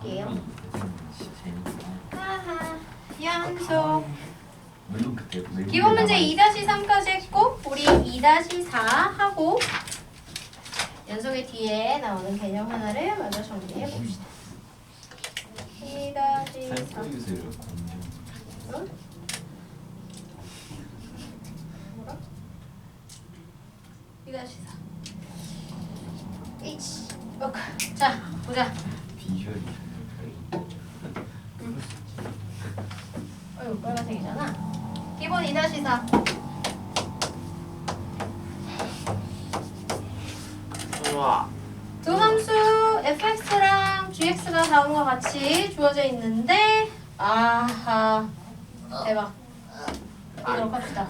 해볼게요. 하하, 연속. 물론 그때 기본 문제 2-3까지 했고 우리 2-4 하고 연속의 뒤에 나오는 개념 하나를 먼저 정리해 봅시다. 2-4 살펴주세요. 응? 뭐라? 2-4 H 오케이. 자 보자. 비주얼이 어이구 빨간색이잖아. 기본 2-4 우와. 두 함수 fx랑 gx가 다음과 같이 주어져 있는데 아하 대박. 이도록 합시다.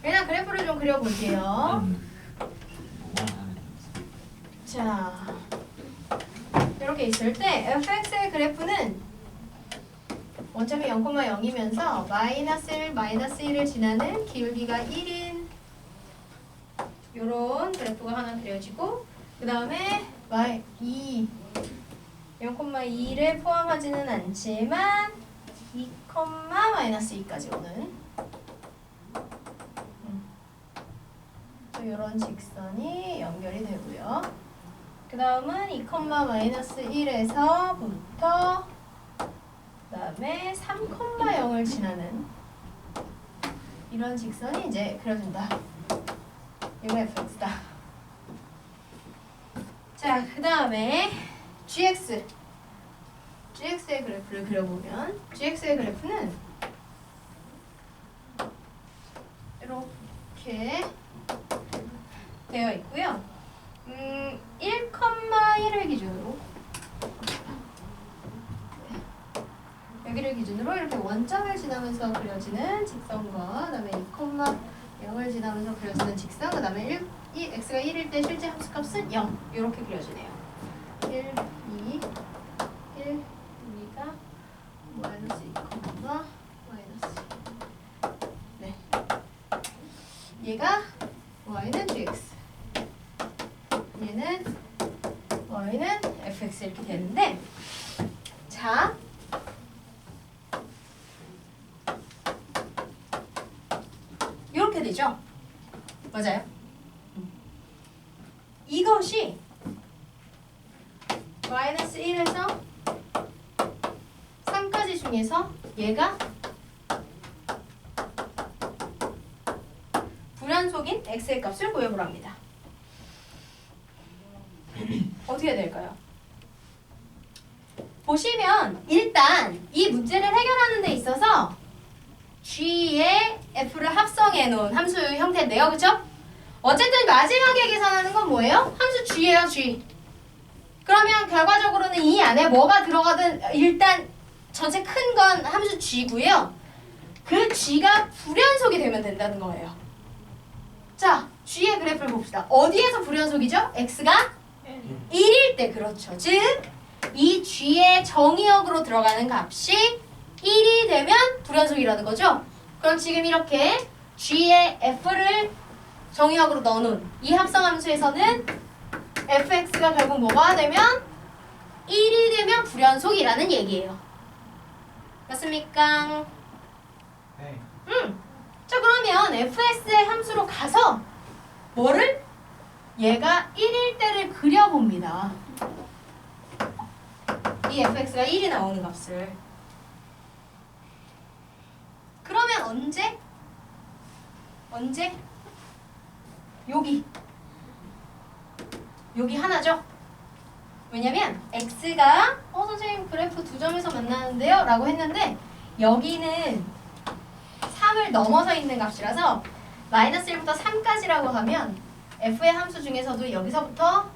일단 그래프를 좀 그려볼게요. 자 이렇게 있을 때 fx의 그래프는 원점이 0,0이면서 마이너스 1, 마이너스 1을 지나는 기울기가 1인 요런 그래프가 하나 그려지고 그 다음에 0,2를 포함하지는 않지만 2, 마이너스 2까지 오는 이런 직선이 연결이 되고요. 그 다음은 2, 마이너스 1에서부터 그 다음에 3,0을 지나는 이런 직선이 이제 그려진다. 이거 fx다. 자, 그 다음에 gx의 그래프를 그려보면 gx의 그래프는 이렇게 되어 있고요. 1,1을 기준으로 여기를 기준으로 이렇게 원점을 지나면서 그려지는 직선과 그다음에 2,0을 지나면서 그려지는 직선 그다음에 x가 1일 때 실제 함수값은 0 이렇게 그려지네요. 1, 2, 1, 2가 마이너스 2, 마이너스 2. 네. 얘가 y는 gx 얘는 y는 fx 이렇게 되는데 자 이렇게 되죠? 맞아요? 이것이 마이너스 1에서 3까지 중에서 얘가 불연속인 x의 값을 구해보랍니다. 어떻게 해야 될까요? 보시면 일단 이 문제를 해결하는 데 있어서 g에 f를 합성해 놓은 함수 형태인데요. 그쵸? 어쨌든 마지막에 계산하는 건 뭐예요? 함수 g예요, g. 그러면 결과적으로는 이 안에 뭐가 들어가든 일단 전체 큰 건 함수 g고요. 그 g가 불연속이 되면 된다는 거예요. 자, g의 그래프를 봅시다. 어디에서 불연속이죠? x가 1일 때 그렇죠. 즉, 이 g의 정의역으로 들어가는 값이 1이 되면 불연속이라는 거죠. 그럼 지금 이렇게 g의 f를 정의역으로 넣어놓은 이 합성함수에서는 fx가 결국 뭐가 되면 1이 되면 불연속이라는 얘기예요. 맞습니까? 네. 자 그러면 fx의 함수로 가서 뭐를? 얘가 1일 때를 그려봅니다. 이 fx가 1이 나오는 값을. 그러면 언제? 여기 하나죠? 왜냐면 x가 선생님 그래프 두 점에서 만나는데요? 라고 했는데 여기는 3을 넘어서 있는 값이라서 마이너스 1부터 3까지라고 하면 f의 함수 중에서도 여기서부터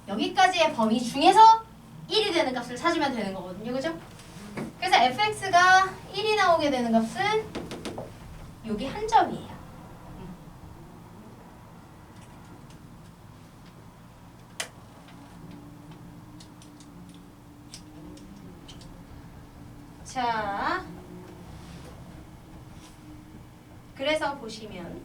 여기까지의 범위 중에서 1이 되는 값을 찾으면 되는 거거든요. 그죠? 그래서 fx가 1이 나오게 되는 값은 여기 한 점이에요. 자, 그래서 보시면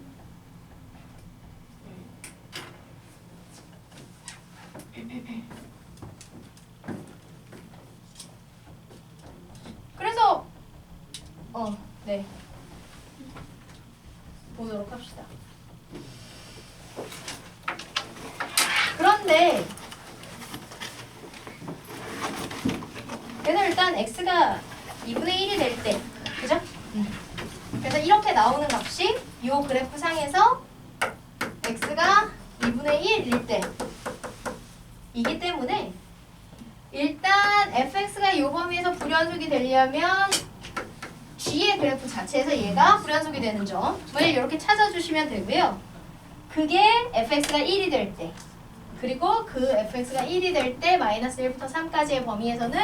네. 보도록 합시다. 그런데 그래서 일단 x가 2분의 1이 될 때, 그죠? 그래서 이렇게 나오는 값이 이 그래프 상에서 x가 2분의 1일 때 이기 때문에 일단 fx가 이 범위에서 불연속이 되려면 g의 그래프 자체에서 얘가 불연속이 되는 점을 이렇게 찾아주시면 되고요. 그게 fx가 1이 될 때, 그리고 그 fx가 1이 될 때 마이너스 1부터 3까지의 범위에서는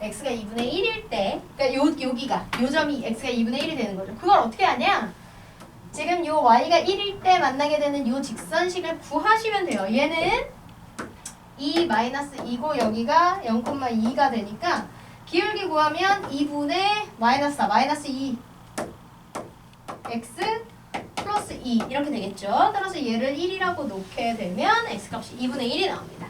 x가 2분의 1일 때, 그러니까 여기가 요 점이 x가 2분의 1이 되는 거죠. 그걸 어떻게 하냐? 지금 요 y가 1일 때 만나게 되는 요 직선식을 구하시면 돼요. 얘는 2 마이너스 2고 여기가 0,2가 되니까 기울기 구하면 2분의 마이너스 4 마이너스 2 x 플러스 2 이렇게 되겠죠. 따라서 얘를 1이라고 놓게 되면 x값이 2분의 1이 나옵니다.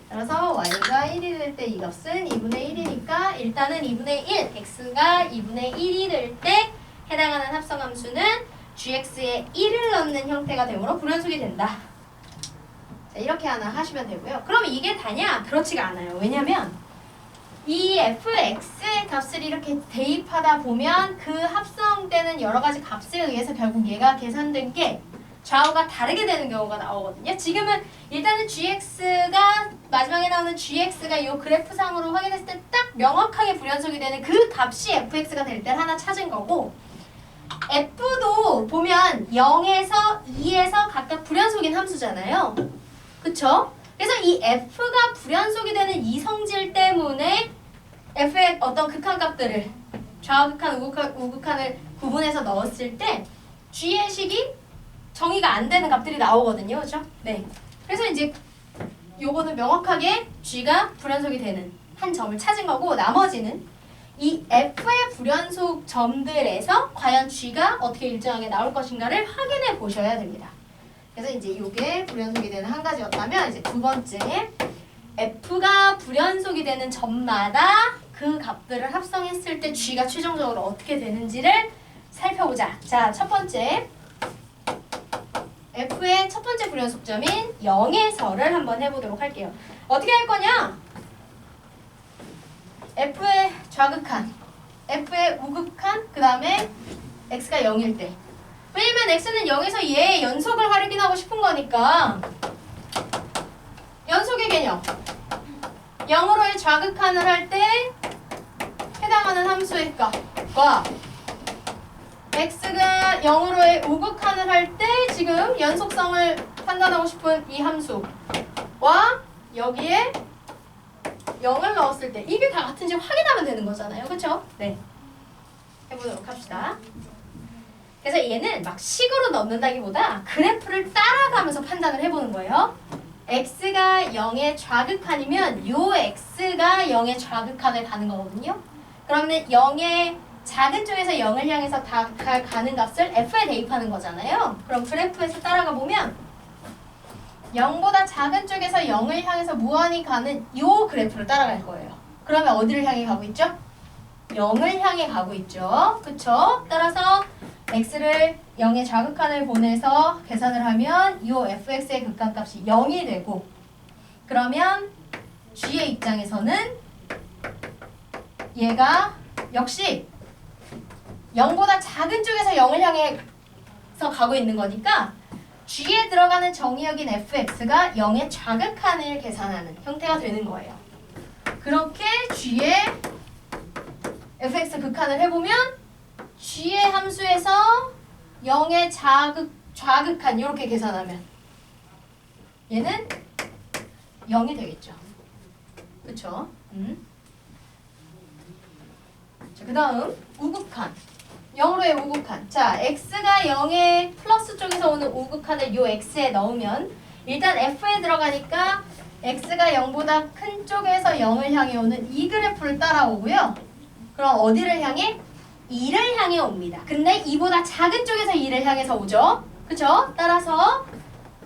따라서 y가 1이 될 때 이 값은 2분의 1이니까 일단은 2분의 1 x가 2분의 1이 될 때 해당하는 합성함수는 gx에 1을 넣는 형태가 되므로 불연속이 된다. 자, 이렇게 하나 하시면 되고요. 그럼 이게 다냐? 그렇지가 않아요. 왜냐면 이 fx의 값을 이렇게 대입하다 보면 그 합성되는 여러 가지 값에 의해서 결국 얘가 계산된 게 좌우가 다르게 되는 경우가 나오거든요. 지금은 일단은 gx가 마지막에 나오는 gx가 이 그래프상으로 확인했을 때 딱 명확하게 불연속이 되는 그 값이 fx가 될 때 하나 찾은 거고, f도 보면 0에서 2에서 각각 불연속인 함수잖아요. 그쵸? 그래서 이 f가 불연속이 되는 이 성질 때문에 f의 어떤 극한값들을 좌우극한, 우극한을 구분해서 넣었을 때 g의 식이 정의가 안 되는 값들이 나오거든요. 그렇죠? 네. 그래서 이제 요거는 명확하게 g가 불연속이 되는 한 점을 찾은 거고, 나머지는 이 f의 불연속 점들에서 과연 g가 어떻게 일정하게 나올 것인가를 확인해 보셔야 됩니다. 그래서 이제 이게 불연속이 되는 한 가지였다면, 이제 두 번째 f가 불연속이 되는 점마다 그 값들을 합성했을 때 g가 최종적으로 어떻게 되는지를 살펴보자. 자, 첫 번째 f의 첫 번째 불연속점인 0에서를 한번 해보도록 할게요. 어떻게 할 거냐? f의 좌극한, f의 우극한, 그 다음에 x가 0일 때. 왜냐면 x는 0에서 얘의 연속을 확인하고 싶은 거니까 연속의 개념 0으로의 좌극한을 할 때 해당하는 함수의 값과 x가 0으로의 우극한을 할 때 지금 연속성을 판단하고 싶은 이 함수와 여기에 0을 넣었을 때 이게 다 같은지 확인하면 되는 거잖아요. 그쵸? 네. 해보도록 합시다. 그래서 얘는 막 식으로 넣는다기보다 그래프를 따라가면서 판단을 해보는 거예요. x가 0의 좌극한이면 요 x가 0의 좌극한을 가는 거거든요. 그러면 0의 작은 쪽에서 0을 향해서 다 가는 값을 f에 대입하는 거잖아요. 그럼 그래프에서 따라가 보면 0보다 작은 쪽에서 0을 향해서 무한히 가는 요 그래프를 따라갈 거예요. 그러면 어디를 향해 가고 있죠? 0을 향해 가고 있죠. 그쵸? 따라서 x를 0의 좌극한을 보내서 계산을 하면 이 fx의 극한값이 0이 되고, 그러면 g의 입장에서는 얘가 역시 0보다 작은 쪽에서 0을 향해서 가고 있는 거니까 g에 들어가는 정의역인 fx가 0의 좌극한을 계산하는 형태가 되는 거예요. 그렇게 g의 fx 극한을 해보면 g의 함수에서 0의 좌극한 이렇게 계산하면 얘는 0이 되겠죠. 그쵸? 자, 그 다음 우극한 0으로의 우극한. 자, x가 0의 플러스 쪽에서 오는 우극한을 요 x에 넣으면 일단 f에 들어가니까 x가 0보다 큰 쪽에서 0을 향해 오는 이 그래프를 따라오고요. 그럼 어디를 향해? 2를 향해 옵니다. 근데 2보다 작은 쪽에서 2를 향해서 오죠. 그쵸? 따라서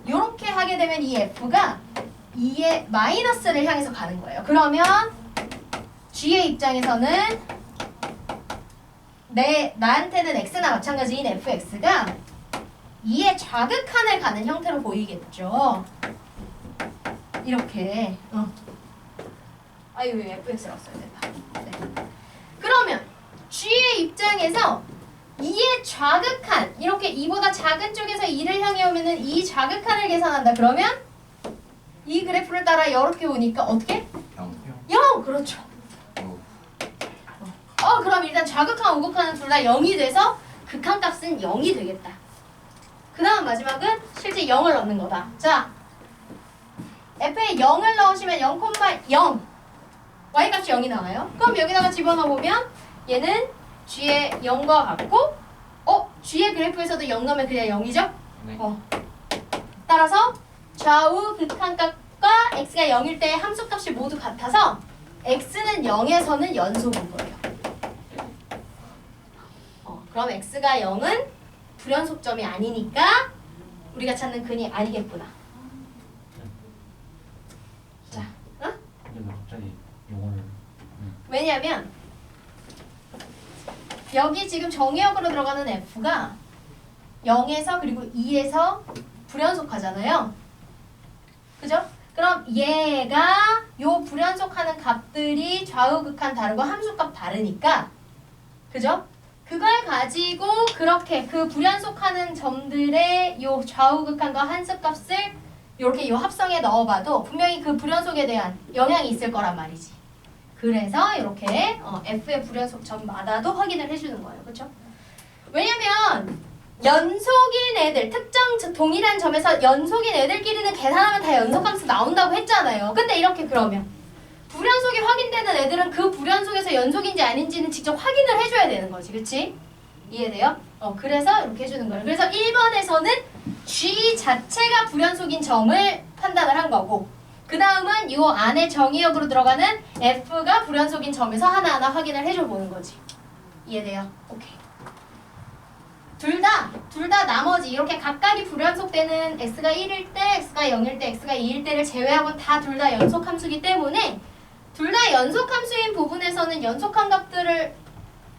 이렇게 하게 되면 이 f가 2의 마이너스를 향해서 가는 거예요. 그러면 g의 입장에서는 나한테는 x나 마찬가지인 fx가 2의 좌극한을 가는 형태로 보이겠죠. 이렇게. 아유, 왜 fx라고 써야 된다. 네. 그러면 g의 입장에서 2의 좌극한, 이렇게 2보다 작은 쪽에서 2를 향해 오면은 이 좌극한을 계산한다. 그러면 이 그래프를 따라 이렇게 오니까 어떻게? 0. 그렇죠. 그럼 일단 좌극한, 우극한은 둘 다 0이 돼서 극한값은 0이 되겠다. 그 다음 마지막은 실제 0을 넣는 거다. 자, f에 0을 넣으시면 0,0 y값이 0이 나와요. 그럼 여기다가 집어넣어보면 얘는 g의 0과 같고 g의 그래프에서도 0 넣으면 그냥 0이죠? 네. 따라서 좌우 극한값과 x가 0일 때 함수값이 모두 같아서 x는 0에서는 연속인 거예요. 그럼 x가 0은 불연속점이 아니니까 우리가 찾는 근이 아니겠구나. 자, 근데 왜 갑자기 용어를 왜냐면 여기 지금 정의역으로 들어가는 f가 0에서 그리고 2에서 불연속하잖아요. 그죠? 그럼 얘가 요 불연속하는 값들이 좌우극한 다르고 함수값 다르니까, 그죠? 그걸 가지고 그렇게 그 불연속하는 점들의 요 좌우극한과 함수값을 이렇게 요 합성에 넣어봐도 분명히 그 불연속에 대한 영향이 있을 거란 말이지. 그래서 이렇게 f의 불연속 점마다도 확인을 해주는 거예요. 그렇죠? 왜냐면 연속인 애들, 특정 동일한 점에서 연속인 애들끼리는 계산하면 다 연속함수 나온다고 했잖아요. 근데 이렇게 그러면 불연속이 확인되는 애들은 그 불연속에서 연속인지 아닌지는 직접 확인을 해줘야 되는 거지. 그치? 이해돼요? 그래서 이렇게 해주는 거예요. 그래서 1번에서는 G 자체가 불연속인 점을 판단을 한 거고, 그 다음은 이 안에 정의역으로 들어가는 F가 불연속인 점에서 하나하나 확인을 해줘 보는 거지. 이해돼요? 오케이. 둘 다 나머지 이렇게 각각이 불연속되는 X가 1일 때, X가 0일 때, X가 2일 때를 제외하고는 다 둘 다 연속함수기 때문에 둘 다 연속함수인 부분에서는 연속한 값들을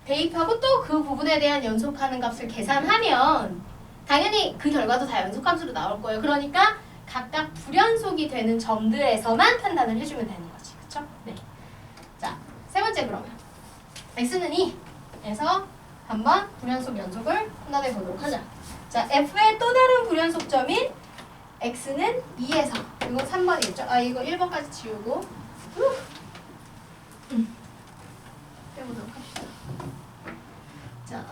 대입하고 또 그 부분에 대한 연속하는 값을 계산하면 당연히 그 결과도 다 연속함수로 나올 거예요. 그러니까 각각 불연속이 되는 점들에서만 판단을 해주면 되는 거지. 그쵸? 네. 자, 세 번째 그러면 x는 2에서 한번 불연속 연속을 판단해 보도록 하자. 자, f의 또 다른 불연속점인 x는 2에서, 이거 3번이겠죠? 이거 1번까지 지우고 빼보도록 합시다. 자,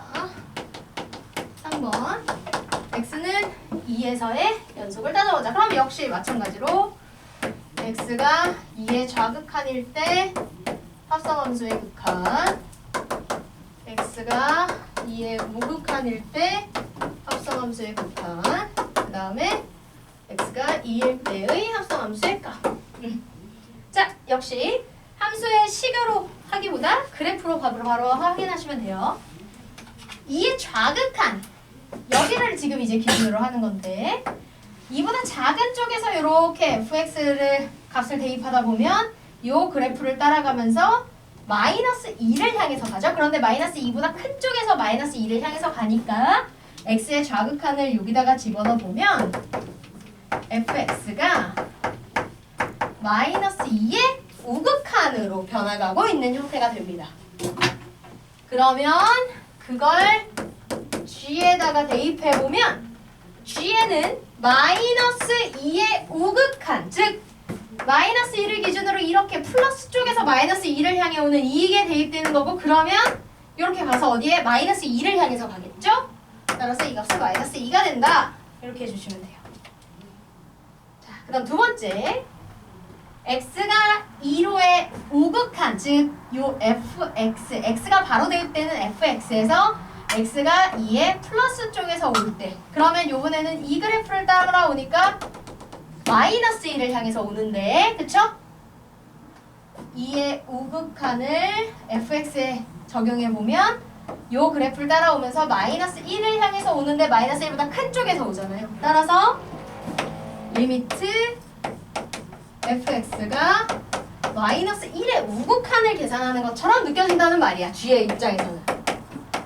3번 x는 2에서의 연속을 따져보자. 그럼 역시 마찬가지로 x가 2의 좌극한일 때 합성함수의 극한, x가 2의 우극한일 때 합성함수의 극한, 그 다음에 x가 2일 때의 합성함수의 값. 자, 역시 함수의 식으로 하기보다 그래프로 바로 확인하시면 돼요. 2의 좌극한, 여기를 지금 이제 기준으로 하는 건데, 이보다 작은 쪽에서 이렇게 fx를 값을 대입하다 보면 이 그래프를 따라가면서 마이너스 2를 향해서 가죠. 그런데 마이너스 2보다 큰 쪽에서 마이너스 2를 향해서 가니까 x의 좌극한을 여기다가 집어넣어 보면 fx가 마이너스 2의 우극한으로 변화가고 있는 형태가 됩니다. 그러면 그걸 g에다가 대입해보면 g에는 마이너스 2의 우극한, 즉 마이너스 1을 기준으로 이렇게 플러스 쪽에서 마이너스 2를 향해 오는 이익에 대입되는 거고, 그러면 이렇게 가서 어디에? 마이너스 2를 향해서 가겠죠? 따라서 이 값은 마이너스 2가 된다. 이렇게 해주시면 돼요. 자, 그 다음 두 번째, x가 2로의 우극한, 즉 요 fx, x가 바로 대입되는 fx에서 x가 2의 플러스 쪽에서 올 때, 그러면 요번에는 이 그래프를 따라오니까 마이너스 1을 향해서 오는데, 그쵸? 2의 우극한을 fx에 적용해보면 요 그래프를 따라오면서 마이너스 1을 향해서 오는데 마이너스 1보다 큰 쪽에서 오잖아요. 따라서 리미트 fx가 마이너스 1의 우극한을 계산하는 것처럼 느껴진다는 말이야, g의 입장에서는.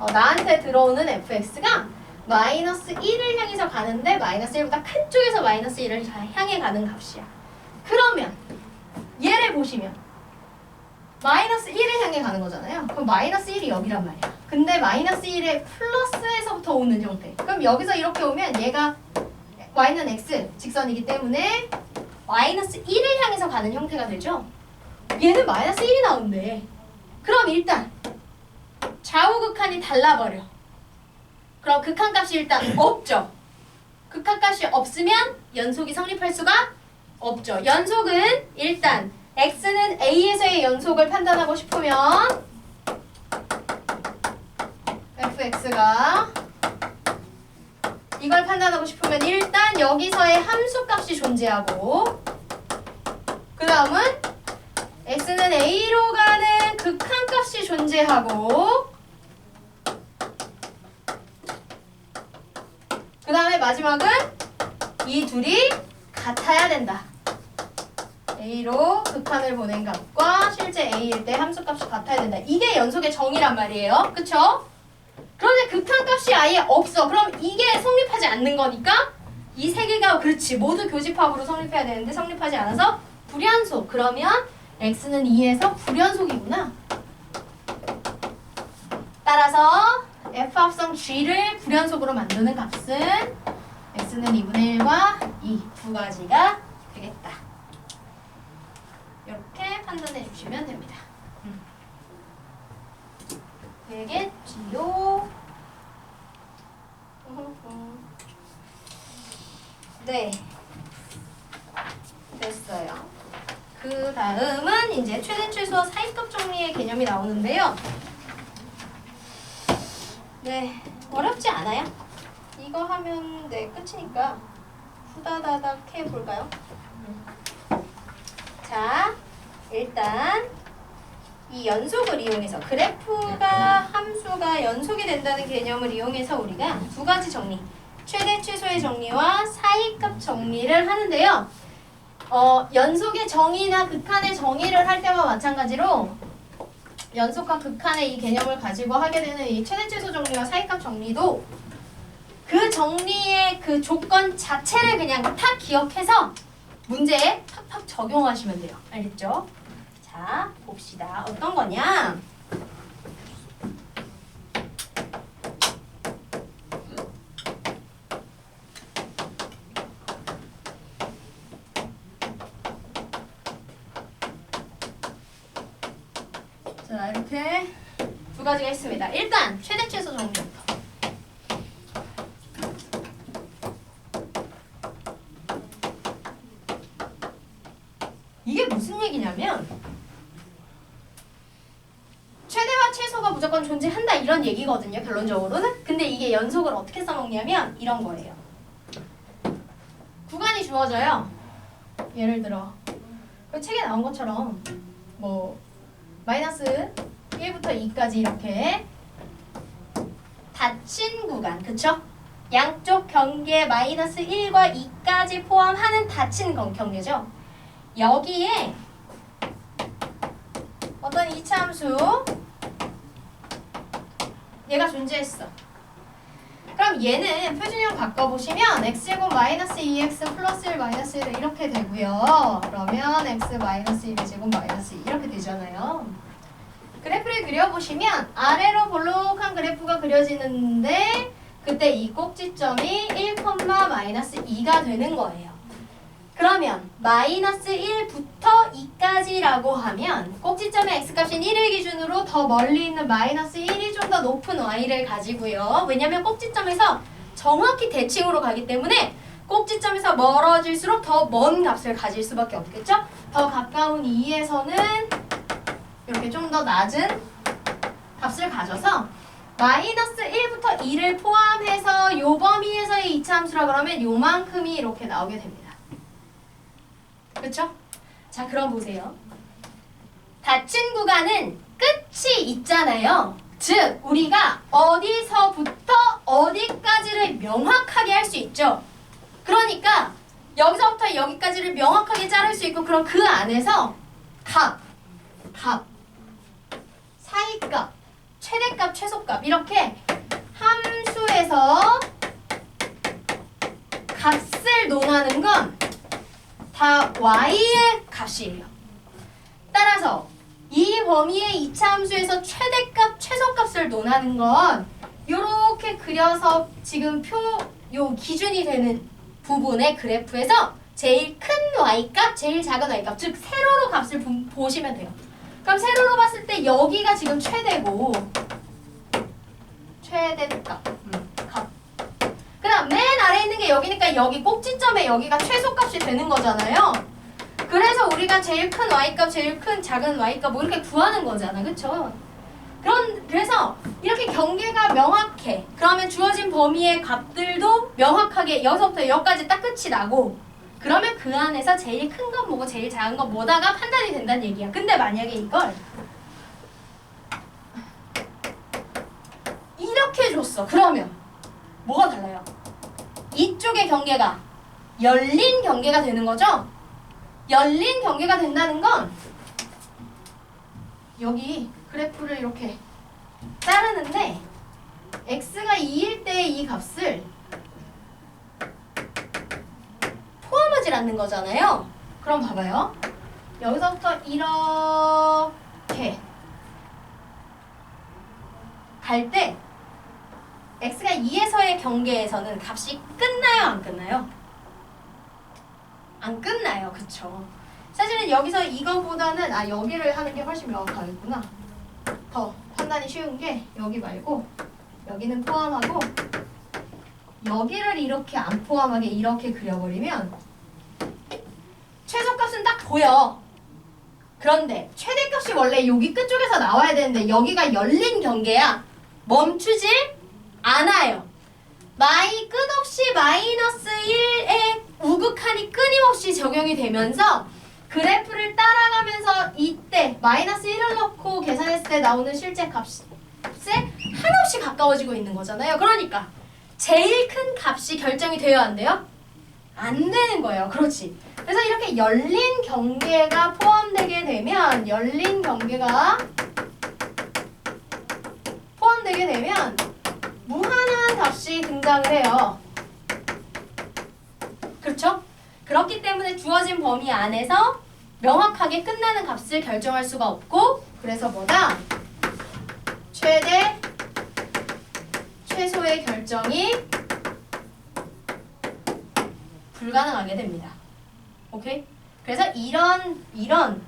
나한테 들어오는 fx가 마이너스 1을 향해서 가는데 마이너스 1보다 큰 쪽에서 마이너스 1을 향해 가는 값이야. 그러면 얘를 보시면 마이너스 1을 향해 가는 거잖아요. 그럼 마이너스 1이 여기란 말이야. 근데 마이너스 1의 플러스에서부터 오는 형태. 그럼 여기서 이렇게 오면 얘가 y는 x 직선이기 때문에 마이너스 1을 향해서 가는 형태가 되죠. 얘는 마이너스 1이 나온대. 그럼 일단 좌우 극한이 달라버려. 그럼 극한값이 일단 없죠. 극한값이 없으면 연속이 성립할 수가 없죠. 연속은 일단 x는 a에서의 연속을 판단하고 싶으면 fx가 이걸 판단하고 싶으면 일단 여기서의 함수값이 존재하고 그 다음은 x는 a로 가는 극한값이 존재하고 그 다음에 마지막은 이 둘이 같아야 된다. a로 극한을 보낸 값과 실제 a일 때 함수값이 같아야 된다. 이게 연속의 정의란 말이에요. 그쵸? 그런데 극한값이 아예 없어. 그럼 이게 성립하지 않는 거니까 이 세 개가 그렇지 모두 교집합으로 성립해야 되는데 성립하지 않아서 불연속. 그러면 x는 2에서 불연속이구나. 따라서 f 합성 g를 불연속으로 만드는 값은 x는 2분의 1과 2 두 가지가 되겠다. 이렇게 판단해 주시면 됩니다. 되겠지요? 네. 됐어요. 그 다음은 이제 최대 최소 사이급 정리의 개념이 나오는데요. 네. 어렵지 않아요. 이거 하면 네 끝이니까 후다다닥 해볼까요? 자, 일단 이 연속을 이용해서 그래프가 함수가 연속이 된다는 개념을 이용해서 우리가 두 가지 정리, 최대 최소의 정리와 사이값 정리를 하는데요. 연속의 정의나 극한의 정의를 할 때와 마찬가지로 연속과 극한의 이 개념을 가지고 하게 되는 이 최대 최소 정리와 사이값 정리도 그 정리의 그 조건 자체를 그냥 탁 기억해서 문제에 팍팍 적용하시면 돼요. 알겠죠? 자, 봅시다. 어떤 거냐? 자, 이렇게 두 가지가 있습니다. 일단 최대 최소 정리부터. 이게 무슨 얘기냐면 최대와 최소가 무조건 존재한다 이런 얘기거든요. 결론적으로는. 근데 이게 연속을 어떻게 써먹냐면 이런 거예요. 구간이 주어져요. 예를 들어 그 책에 나온 것처럼 뭐 마이너스 1부터 2까지 이렇게 닫힌 구간, 그쵸? 양쪽 경계 마이너스 1과 2까지 포함하는 닫힌 경계죠. 여기에 어떤 이차함수 얘가 존재했어. 그럼 얘는 표준형 바꿔보시면 x제곱 마이너스 2x 플러스 1 마이너스 1 이렇게 되고요. 그러면 x 마이너스 1의 제곱 마이너스 2 이렇게 되잖아요. 그래프를 그려보시면 아래로 볼록한 그래프가 그려지는데 그때 이 꼭지점이 1, 마이너스 2가 되는 거예요. 그러면 마이너스 1부터 2까지라고 하면 꼭지점의 x값인 1을 기준으로 더 멀리 있는 마이너스 1이 좀 더 높은 y를 가지고요. 왜냐면 꼭지점에서 정확히 대칭으로 가기 때문에 꼭지점에서 멀어질수록 더 먼 값을 가질 수밖에 없겠죠? 더 가까운 2에서는 이렇게 좀 더 낮은 값을 가져서 마이너스 1부터 2를 포함해서 요 범위에서의 이차함수라 그러면 요만큼이 이렇게 나오게 됩니다. 그쵸? 자, 그럼 보세요. 닫힌 구간은 끝이 있잖아요. 즉, 우리가 어디서부터 어디까지를 명확하게 할 수 있죠. 그러니까 여기서부터 여기까지를 명확하게 자를 수 있고 그럼 그 안에서 값, 사이값, 최대값, 최소값 이렇게 함수에서 값을 논하는 건 다 y의 값이에요. 따라서 이 범위의 2차 함수에서 최대값, 최소값을 논하는 건 이렇게 그려서 지금 요 기준이 되는 부분의 그래프에서 제일 큰 y값, 제일 작은 y값, 즉 세로로 값을 보시면 돼요. 그럼 세로로 봤을 때 여기가 지금 최대고 최대값, 값. 그다음 맨 아래에 있는 게 여기니까 여기 꼭지점에 여기가 최소값이 되는 거잖아요. 그래서 우리가 제일 큰 y값, 제일 큰 작은 y값 뭐 이렇게 구하는 거잖아, 그쵸? 그래서 이렇게 경계가 명확해. 그러면 주어진 범위의 값들도 명확하게 여기서부터 여기까지 딱 끝이 나고 그러면 그 안에서 제일 큰 건 뭐고 제일 작은 건 뭐다가 판단이 된다는 얘기야. 근데 만약에 이걸 이렇게 줬어. 그러면 뭐가 달라요? 이쪽의 경계가 열린 경계가 되는 거죠? 열린 경계가 된다는 건 여기 그래프를 이렇게 자르는데 x가 2일 때 이 값을 포함하지 않는 거잖아요. 그럼 봐봐요. 여기서부터 이렇게 갈 때 x가 2에서의 경계에서는 값이 끝나요? 안 끝나요? 안 끝나요. 그쵸? 사실은 여기서 이거보다는 여기를 하는 게 훨씬 명확하겠구나. 더 판단이 쉬운 게 여기 말고 여기는 포함하고 여기를 이렇게 안 포함하게 이렇게 그려버리면 최소값은 딱 보여. 그런데 최대값이 원래 여기 끝쪽에서 나와야 되는데 여기가 열린 경계야. 멈추질 않아요. 끝없이 마이너스 1의 우극한이 끊임없이 적용이 되면서 그래프를 따라가면서 이때 마이너스 1을 넣고 계산했을 때 나오는 실제 값에 한없이 가까워지고 있는 거잖아요. 그러니까 제일 큰 값이 결정이 돼야 안 돼요? 안 되는 거예요. 그렇지. 그래서 이렇게 열린 경계가 포함되게 되면 무한한 값이 등장을 해요. 그렇죠? 그렇기 때문에 주어진 범위 안에서 명확하게 끝나는 값을 결정할 수가 없고 그래서 뭐다? 최대, 최소의 결정이 불가능하게 됩니다. 오케이? 그래서 이런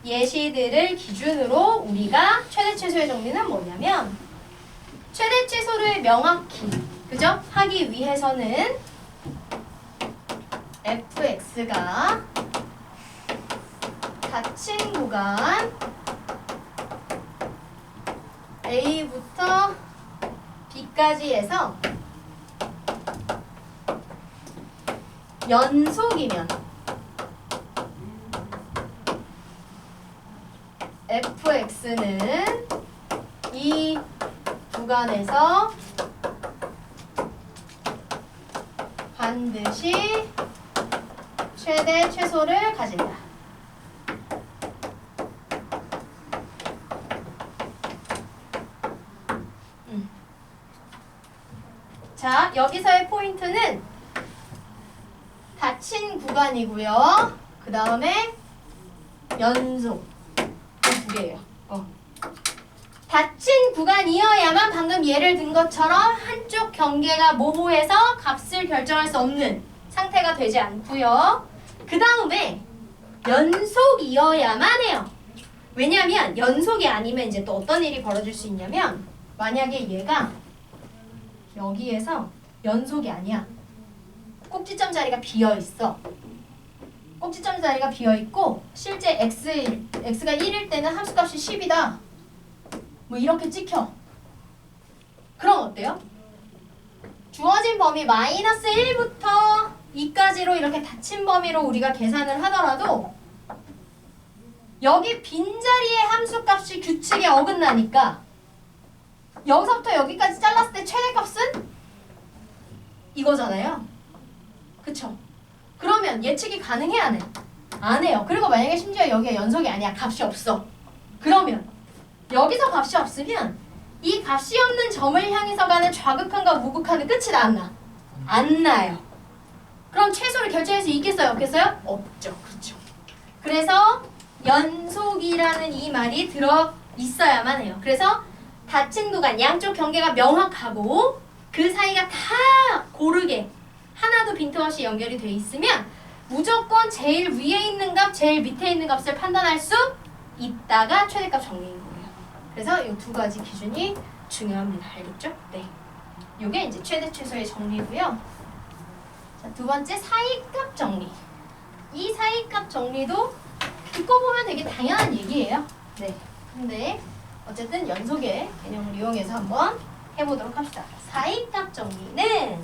예시들을 기준으로 우리가 최대, 최소의 정리는 뭐냐면 최대, 최소를 명확히 그죠? 하기 위해서는 fx가 닫힌 구간 A부터 B까지 해서 연속이면 fx는 이 구간에서 반드시 최대, 최소를 가진다. 자, 여기서의 포인트는 닫힌 구간이고요. 그 다음에 연속 두 개예요. 닫힌 구간이어야만 방금 예를 든 것처럼 한쪽 경계가 모호해서 값을 결정할 수 없는 상태가 되지 않고요. 그 다음에 연속이어야만 해요. 왜냐하면 연속이 아니면 이제 또 어떤 일이 벌어질 수 있냐면 만약에 얘가 여기에서 연속이 아니야. 꼭지점 자리가 비어있어. 꼭지점 자리가 비어있고 실제 x가 1일 때는 함수값이 10이다. 뭐 이렇게 찍혀. 그럼 어때요? 주어진 범위 마이너스 1부터 2까지로 이렇게 닫힌 범위로 우리가 계산을 하더라도 여기 빈자리의 함수값이 규칙에 어긋나니까 여기서부터 여기까지 잘랐을 때 최대값은 이거잖아요. 그쵸? 그러면 예측이 가능해 안 해? 안 해요. 그리고 만약에 심지어 여기가 연속이 아니야. 값이 없어. 그러면 여기서 값이 없으면 이 값이 없는 점을 향해서 가는 좌극한과 우극한은 끝이 나 안 나? 안 나요. 그럼 최소를 결정할 수 있겠어요? 없겠어요? 없죠. 그렇죠. 그래서 연속이라는 이 말이 들어 있어야만 해요. 그래서 닫힌 구간, 양쪽 경계가 명확하고 그 사이가 다 고르게 하나도 빈틈없이 연결이 돼 있으면 무조건 제일 위에 있는 값, 제일 밑에 있는 값을 판단할 수 있다가 최대값 정리인 거예요. 그래서 이 두 가지 기준이 중요합니다. 알겠죠? 네. 이게 이제 최대 최소의 정리고요. 자, 두 번째 사이값 정리. 이 사이값 정리도 듣고 보면 되게 당연한 얘기예요. 네. 근데 어쨌든 연속의 개념을 이용해서 한번 해보도록 합시다. 사이값 정리는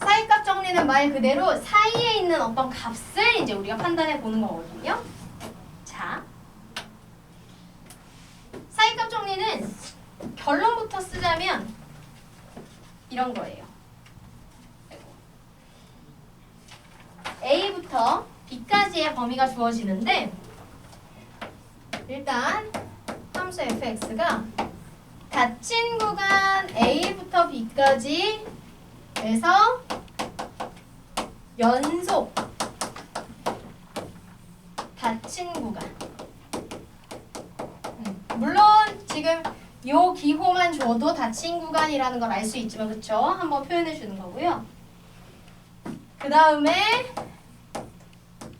사이값 정리는 말 그대로 사이에 있는 어떤 값을 이제 우리가 판단해 보는 거거든요. 자, 사이값 정리는 결론부터 쓰자면 이런 거예요. A부터 B까지의 범위가 주어지는데 일단 함수 fx가 닫힌 구간 A부터 B까지 에서 연속 닫힌 구간 물론 지금 요 기호만 줘도 닫힌 구간이라는 걸 알 수 있지만 그쵸? 한번 표현해 주는 거고요. 그 다음에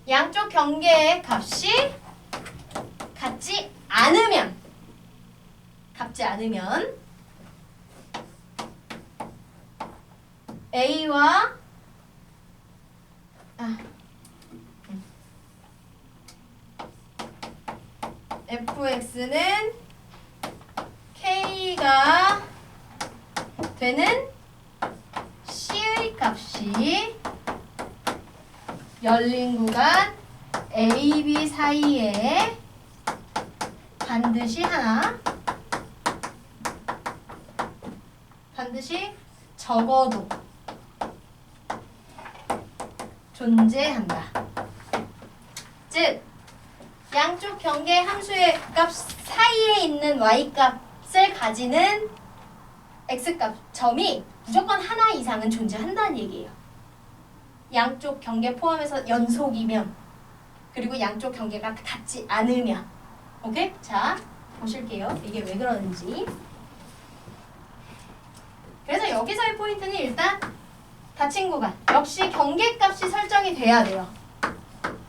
양쪽 경계의 값이 같지 않으면 A와 fx는 k가 되는 c의 값이 열린 구간 A, B 사이에 반드시 적어도 존재한다. 즉 양쪽 경계 함수의 값 사이에 있는 y값을 가지는 x값 점이 무조건 하나 이상은 존재한다는 얘기예요. 양쪽 경계 포함해서 연속이면 그리고 양쪽 경계가 같지 않으면 오케이? 자 보실게요. 이게 왜 그러는지. 그래서 여기서의 포인트는 일단 닫힌 구간 역시 경계값이 설정이 돼야 돼요.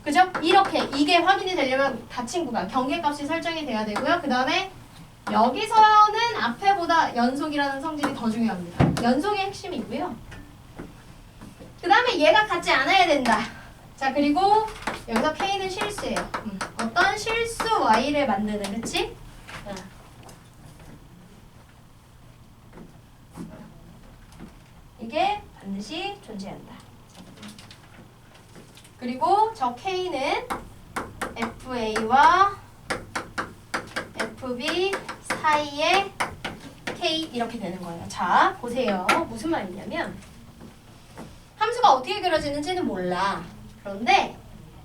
그죠? 이렇게 이게 확인이 되려면 닫힌 구간 경계값이 설정이 돼야 되고요. 그 다음에 여기서는 앞에보다 연속이라는 성질이 더 중요합니다. 연속의 핵심이고요. 그 다음에 얘가 같지 않아야 된다. 자 그리고 여기서 K는 실수예요. 어떤 실수 Y를 만드는 그치? 이게 반드시 존재한다. 그리고 저 K는 FA와 FB 사이에 K 이렇게 되는 거예요. 자 보세요. 무슨 말이냐면 함수가 어떻게 그려지는지는 몰라. 그런데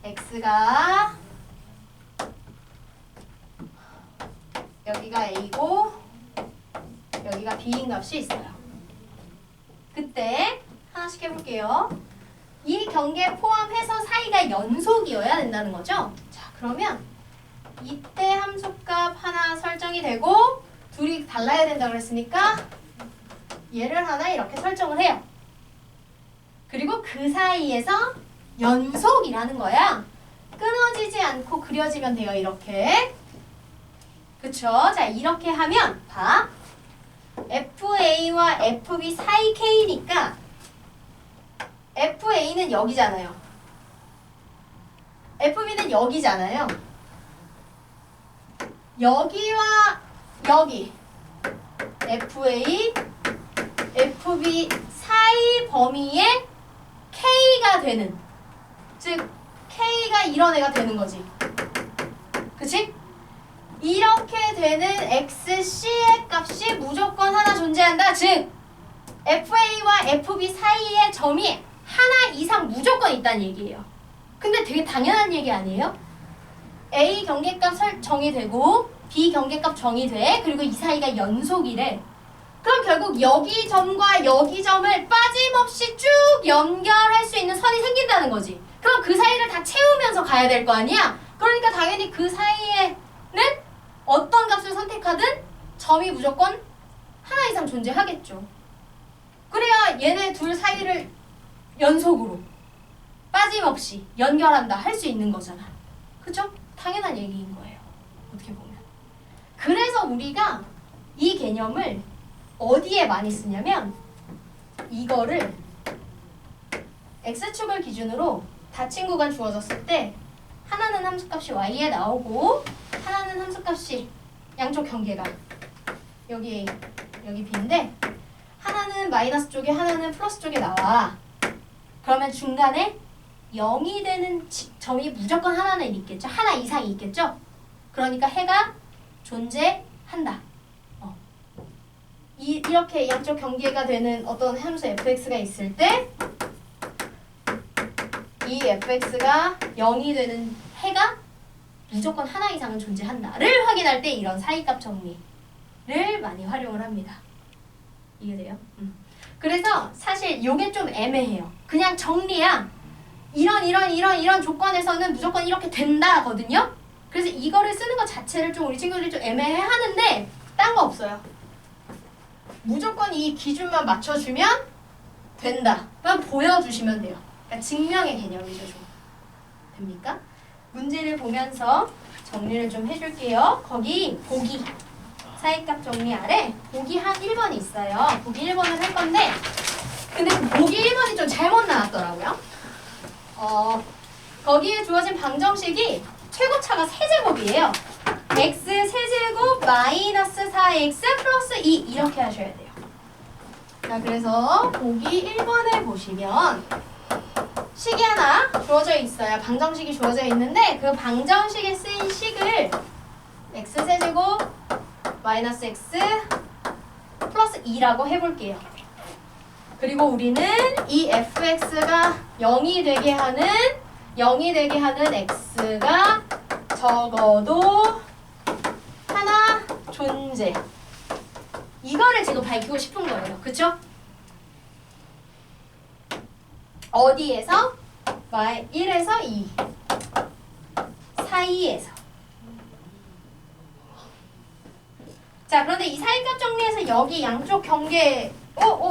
X가 여기가 A고 여기가 B인 값이 있어요. 그때 하나씩 해볼게요. 이 경계 포함해서 사이가 연속이어야 된다는 거죠. 자 그러면 이때 함수값 하나 설정이 되고 둘이 달라야 된다 그랬으니까 얘를 하나 이렇게 설정을 해요. 그리고 그 사이에서 연속이라는 거야. 끊어지지 않고 그려지면 돼요. 이렇게. 그쵸? 자 이렇게 하면 봐. FA와 FB 사이 K니까 FA는 여기잖아요. FB는 여기잖아요. 여기와 여기 FA, FB 사이 범위에 K가 되는 즉 K가 이런 애가 되는 거지. 그치? 이렇게 되는 XC의 값이 무조건 하나 존재한다. 즉 FA와 FB 사이의 점이 하나 이상 무조건 있다는 얘기예요. 근데 되게 당연한 얘기 아니에요? A 경계값 정의되고 B 경계값 정의돼. 그리고 이 사이가 연속이래. 그럼 결국 여기 점과 여기 점을 빠짐없이 쭉 연결할 수 있는 선이 생긴다는 거지. 그럼 그 사이를 다 채우면서 가야 될 거 아니야? 그러니까 당연히 그 사이에는 어떤 값을 선택하든 점이 무조건 하나 이상 존재하겠죠. 그래야 얘네 둘 사이를 연속으로 빠짐없이 연결한다 할 수 있는 거잖아. 그죠? 당연한 얘기인 거예요. 어떻게 보면. 그래서 우리가 이 개념을 어디에 많이 쓰냐면 이거를 x축을 기준으로 닫힌 구간 주어졌을 때 하나는 함수값이 y에 나오고 하나는 함수값이 양쪽 경계가 여기 A, 여기 B인데 하나는 마이너스 쪽에 하나는 플러스 쪽에 나와. 그러면 중간에 0이 되는 점이 무조건 하나는 있겠죠. 하나 이상이 있겠죠. 그러니까 해가 존재한다. 이렇게 양쪽 경계가 되는 어떤 함수 fx가 있을 때 이 fx가 0이 되는 해가 무조건 하나 이상은 존재한다를 확인할 때 이런 사이값 정리를 많이 활용을 합니다. 이해돼요? 그래서 사실 요게 좀 애매해요. 그냥 정리야. 이런 조건에서는 무조건 이렇게 된다거든요. 그래서 이거를 쓰는 것 자체를 좀 우리 친구들이 좀 애매해 하는데 딴 거 없어요. 무조건 이 기준만 맞춰주면 된다. 그럼 보여주시면 돼요. 그러니까 증명의 개념이죠. 좀. 됩니까? 문제를 보면서 정리를 좀 해줄게요. 거기 보기 사이값 정리 아래 보기 한 1번이 있어요. 보기 1번을 할 건데 근데 그 보기 1번이 좀 잘못 나왔더라고요. 거기에 주어진 방정식이 최고차가 세제곱이에요. x 세제곱 마이너스 4x 플러스 2 이렇게 하셔야 돼요. 자, 그래서 보기 1번을 보시면 식이 하나 주어져 있어요. 방정식이 주어져 있는데 그 방정식에 쓰인 식을 x 세제곱 마이너스 x 플러스 2라고 해볼게요. 그리고 우리는 이 fx가 0이 되게 하는 x가 적어도 하나 존재. 이거를 지금 밝히고 싶은 거예요. 그쵸? 어디에서? 1에서 2 사이에서. 자, 그런데 이 사이값 정리해서 여기 양쪽 경계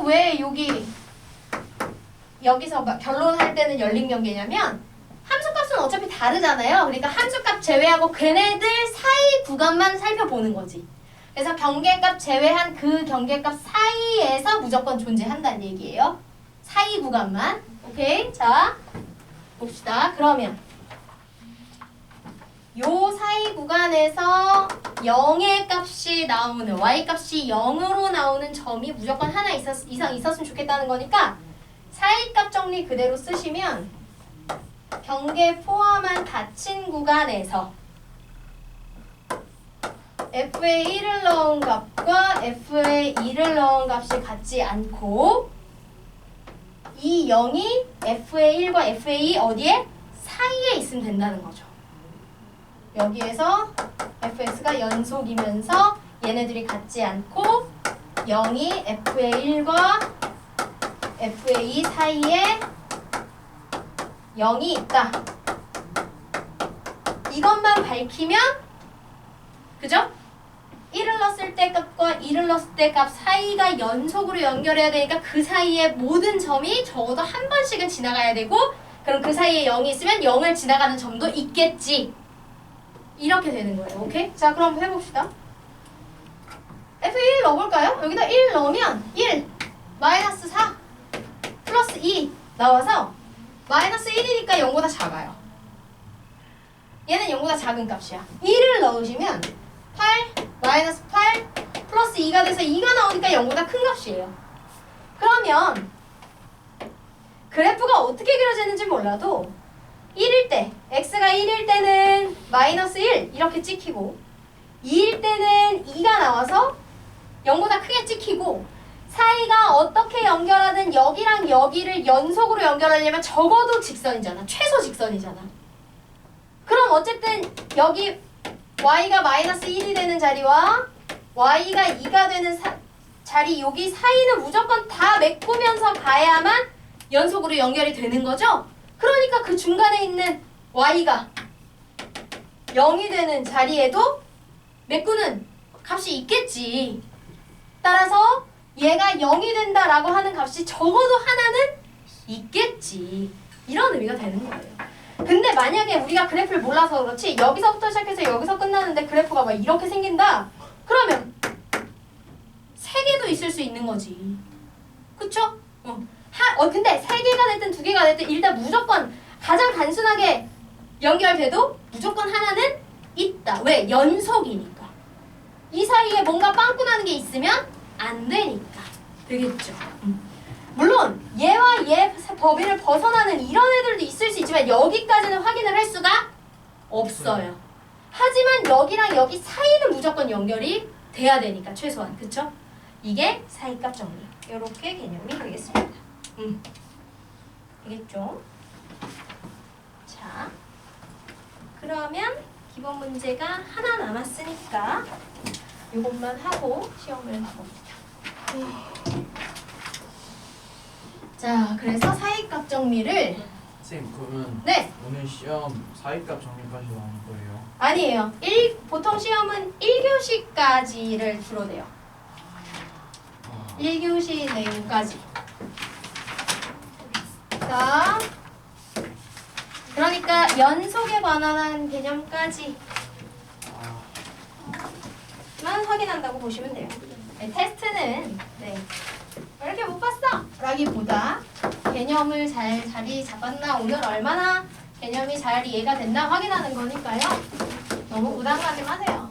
왜 여기서 결론할 때는 열린 경계냐면 함수값은 어차피 다르잖아요. 그러니까 함수값 제외하고 걔네들 사이 구간만 살펴보는 거지. 그래서 경계값 제외한 그 경계값 사이에서 무조건 존재한다는 얘기예요. 사이 구간만. 오케이? 자, 봅시다. 그러면 요 사이 구간에서 0의 값이 나오는 y값이 0으로 나오는 점이 무조건 하나 이상 있었으면 좋겠다는 거니까 사이값 정리 그대로 쓰시면 경계 포함한 닫힌 구간에서 f의 1을 넣은 값과 f의 2를 넣은 값이 같지 않고 이 0이 f의 1과 f의 2 어디에? 사이에 있으면 된다는 거죠. 여기에서 fx가 연속이면서 얘네들이 같지 않고 0이 f의 1과 f의 2 사이에 0이 있다. 이것만 밝히면 그죠? 1을 넣었을 때 값과 2를 넣었을 때 값 사이가 연속으로 연결해야 되니까 그 사이에 모든 점이 적어도 한 번씩은 지나가야 되고 그럼 그 사이에 0이 있으면 0을 지나가는 점도 있겠지. 이렇게 되는 거예요. 오케이? 자, 그럼 해봅시다. F1 넣어볼까요? 여기다 1 넣으면 1 마이너스 4 플러스 2 나와서 마이너스 1이니까 0보다 작아요. 얘는 0보다 작은 값이야. 2를 넣으시면 8 마이너스 8 플러스 2가 돼서 2가 나오니까 0보다 큰 값이에요. 그러면 그래프가 어떻게 그려지는지 몰라도 1일 때 x가 1일 때는 마이너스 1 이렇게 찍히고 2일 때는 2가 나와서 0보다 크게 찍히고 사이가 어떻게 연결하든 여기랑 여기를 연속으로 연결하려면 적어도 직선이잖아. 최소 직선이잖아. 그럼 어쨌든 여기 y가 마이너스 1이 되는 자리와 y가 2가 되는 자리 여기 사이는 무조건 다 메꾸면서 가야만 연속으로 연결이 되는 거죠? 그러니까 그 중간에 있는 y가 0이 되는 자리에도 메꾸는 값이 있겠지. 따라서 얘가 0이 된다라고 하는 값이 적어도 하나는 있겠지. 이런 의미가 되는 거예요. 근데 만약에 우리가 그래프를 몰라서 그렇지 여기서부터 시작해서 여기서 끝나는데 그래프가 막 이렇게 생긴다? 그러면 3개도 있을 수 있는 거지. 그쵸? 근데 3개가 됐든 2개가 됐든 일단 무조건 가장 단순하게 연결돼도 무조건 하나는 있다. 왜? 연속이니까. 이 사이에 뭔가 빵꾸 나는 게 있으면 안 되니까. 되겠죠? 물론 얘와 얘 범위를 벗어나는 이런 애들도 있을 수 있지만 여기까지는 확인을 할 수가 없어요. 하지만 여기랑 여기 사이는 무조건 연결이 돼야 되니까 최소한. 그쵸? 이게 사이값 정리. 이렇게 개념이 되겠습니다. 되겠죠? 자, 그러면 기본 문제가 하나 남았으니까 이것만 하고 시험을 가봅니다. 자, 그래서 사이값 정리를 쌤 그러면 네, 오늘 시험 사이값 정리까지 나오는 거예요? 아니에요. 보통 시험은 1교시까지를 주로 내요. 1교시 내용까지. 자, 그러니까 연속에 관한 개념까지만 확인한다고 보시면 돼요. 네, 테스트는 왜 이렇게 못 봤어? 라기보다 개념을 잘 자리 잡았나, 오늘 얼마나 개념이 잘 이해가 됐나 확인하는 거니까요. 너무 부담 가지 마세요.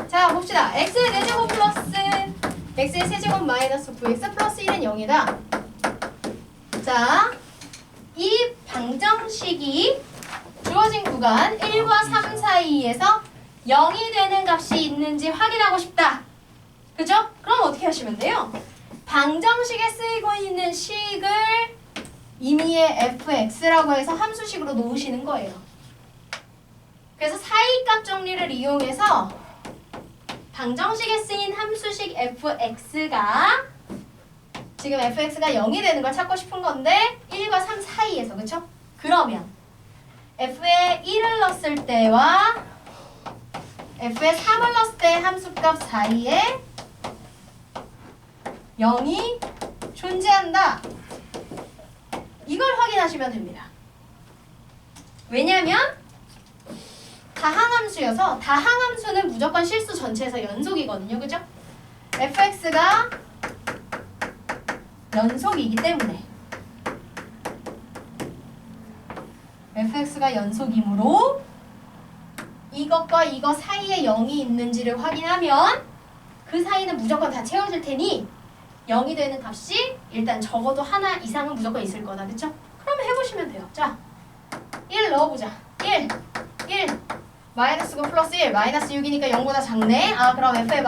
자, 봅시다. x의 4제곱 플러스 x의 세제곱 마이너스 9x 플러스 1은 0이다. 자, 이 방정식이 주어진 구간 1과 3 사이에서 0이 되는 값이 있는지 확인하고 싶다. 그죠? 그럼 어떻게 하시면 돼요? 방정식에 쓰이고 있는 식을 임의의 fx라고 해서 함수식으로 놓으시는 거예요. 그래서 사이값 정리를 이용해서 방정식에 쓰인 함수식 fx가 지금 fx가 0이 되는 걸 찾고 싶은 건데 1과 3 사이에서, 그쵸? 그러면 f에 1을 넣었을 때와 f에 3을 넣었을 때의 함수값 사이에 0이 존재한다. 이걸 확인하시면 됩니다. 왜냐하면 다항함수여서 다항함수는 무조건 실수 전체에서 연속이거든요. 그죠? fx가 연속이기 때문에 fx가 연속이므로 이것과 이거 사이에 0이 있는지를 확인하면 그 사이는 무조건 다 채워질 테니 0이 되는 값이 일단 적어도 하나 이상은 무조건 있을 거다. 그쵸? 그러면 해보시면 돼요. 자, 1 넣어보자. 1 마이너스 9 플러스 1 마이너스 6이니까 0보다 작네. 그럼 f의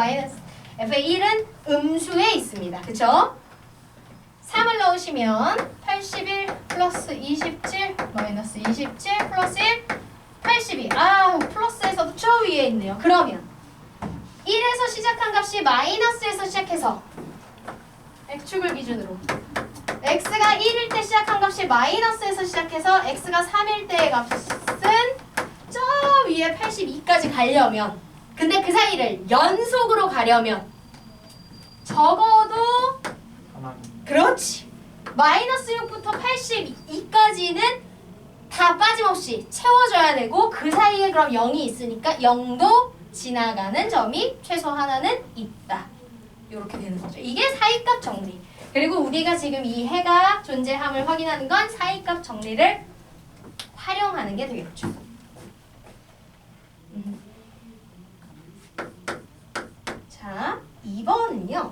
1은 음수에 있습니다. 그쵸? 3을 넣으시면 81 플러스 27 마이너스 27 플러스 1 82. 플러스에서도 저 위에 있네요. 그러면 1에서 시작한 값이 마이너스에서 시작해서 x축을 기준으로 x가 1일 때 시작한 값이 마이너스에서 시작해서 x가 3일 때의 값은 저 위에 82까지 가려면, 근데 그 사이를 연속으로 가려면 적어도 그렇지, 마이너스 6부터 82까지는 다 빠짐없이 채워줘야 되고 그 사이에 그럼 0이 있으니까 0도 지나가는 점이 최소 하나는 있다. 이렇게 되는 거죠. 이게 사이값 정리. 그리고 우리가 지금 이 해가 존재함을 확인하는 건 사이값 정리를 활용하는 게 되겠죠. 자, 2번은요.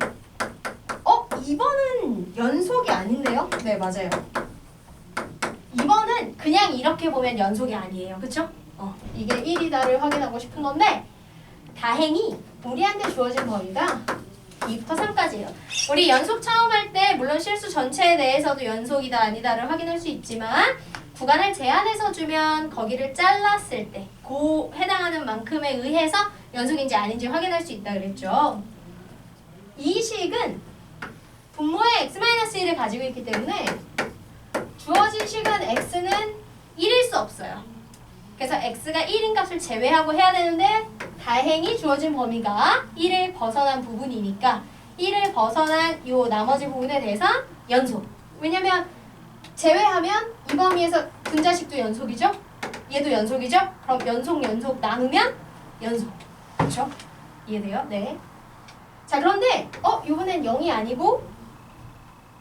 2번은 연속이 아닌데요? 네, 맞아요. 2번은 그냥 이렇게 보면 연속이 아니에요. 그쵸? 이게 1이다를 확인하고 싶은 건데 다행히 우리한테 주어진 범위가 2부터 3까지예요. 우리 연속 처음 할 때 물론 실수 전체에 대해서도 연속이다 아니다를 확인할 수 있지만 구간을 제한해서 주면 거기를 잘랐을 때 그 해당하는 만큼에 의해서 연속인지 아닌지 확인할 수 있다 그랬죠. 이 식은 분모의 x-1을 가지고 있기 때문에 주어진 식은 x는 1일 수 없어요. 그래서 x가 1인 값을 제외하고 해야 되는데 다행히 주어진 범위가 1을 벗어난 부분이니까 1을 벗어난 요 나머지 부분에 대해서 연속. 왜냐면 제외하면 이 범위에서 분자식도 연속이죠? 얘도 연속이죠? 그럼 연속 나누면 연속. 그렇죠? 이해돼요? 네. 자 그런데 이번엔 0이 아니고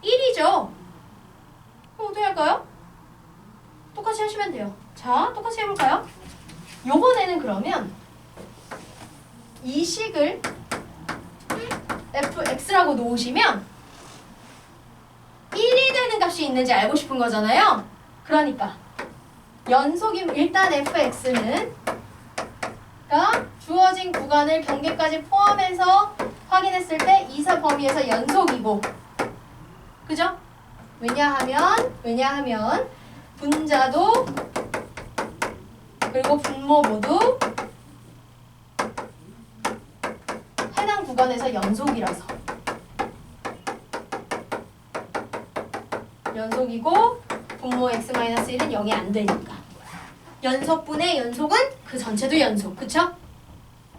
1이죠? 그럼 어떻게 할까요? 똑같이 하시면 돼요. 자, 똑같이 해볼까요? 요번에는 그러면 이 식을 fx라고 놓으시면 1이 되는 값이 있는지 알고 싶은 거잖아요. 그러니까 연속이면 일단 fx는 주어진 구간을 경계까지 포함해서 확인했을 때 이사 범위에서 연속이고 그죠? 왜냐하면 분자도 그리고 분모 모두 해당 구간에서 연속이라서 연속이고 분모 x-1은 0이 안 되니까 연속분의 연속은 그 전체도 연속 그쵸?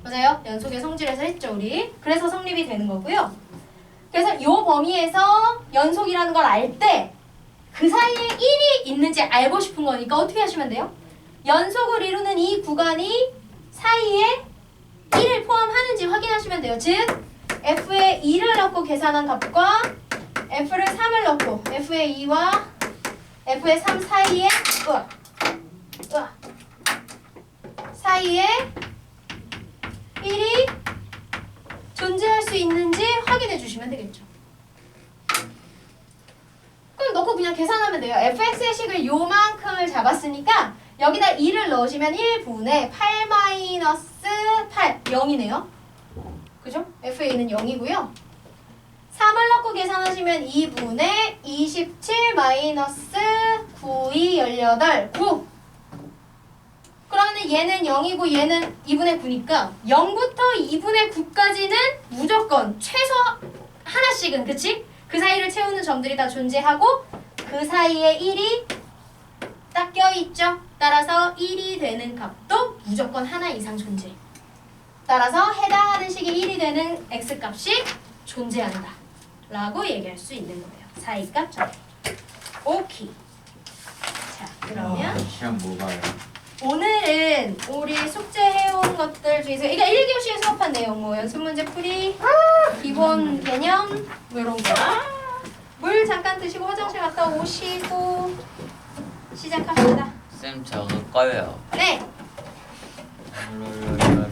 맞아요? 연속의 성질에서 했죠 우리 그래서 성립이 되는 거고요 그래서 이 범위에서 연속이라는 걸 알 때 그 사이에 1이 있는지 알고 싶은 거니까 어떻게 하시면 돼요? 연속을 이루는 이 구간이 사이에 1을 포함하는지 확인하시면 돼요. 즉 f에 2를 넣고 계산한 값과 f를 3을 넣고 f의 2와 f의 3 사이에 사이에 1이 존재할 수 있는지 확인해 주시면 되겠죠. 그럼 넣고 그냥 계산하면 돼요. fx의 식을 요만큼을 잡았으니까 여기다 2를 넣으시면 1분의 8-8 0이네요. 그죠? f의 2는 0이고요. 3을 넣고 계산하시면 2분의 27 마이너스 9, 2, 18, 9. 그러면 얘는 0이고 얘는 2분의 9니까 0부터 2분의 9까지는 무조건 최소 하나씩은 그치? 그 사이를 채우는 점들이 다 존재하고 그 사이에 1이 딱 껴있죠? 따라서 1이 되는 값도 무조건 하나 이상 존재. 따라서 해당하는 식이 1이 되는 x값이 존재한다 라고 얘기할 수 있는 거예요. 사이값 정의. 오케이. 자 그러면 시험 뭐 봐요? 오늘은 우리 숙제해온 것들 중에서 그러니까 1교시에 수업한 내용 뭐 연습문제 풀이 기본 개념 뭐 이런 거 물 잠깐 드시고 화장실 갔다 오시고 시작합시다. 쌤 저거 꺼요. 네. 롤롤롤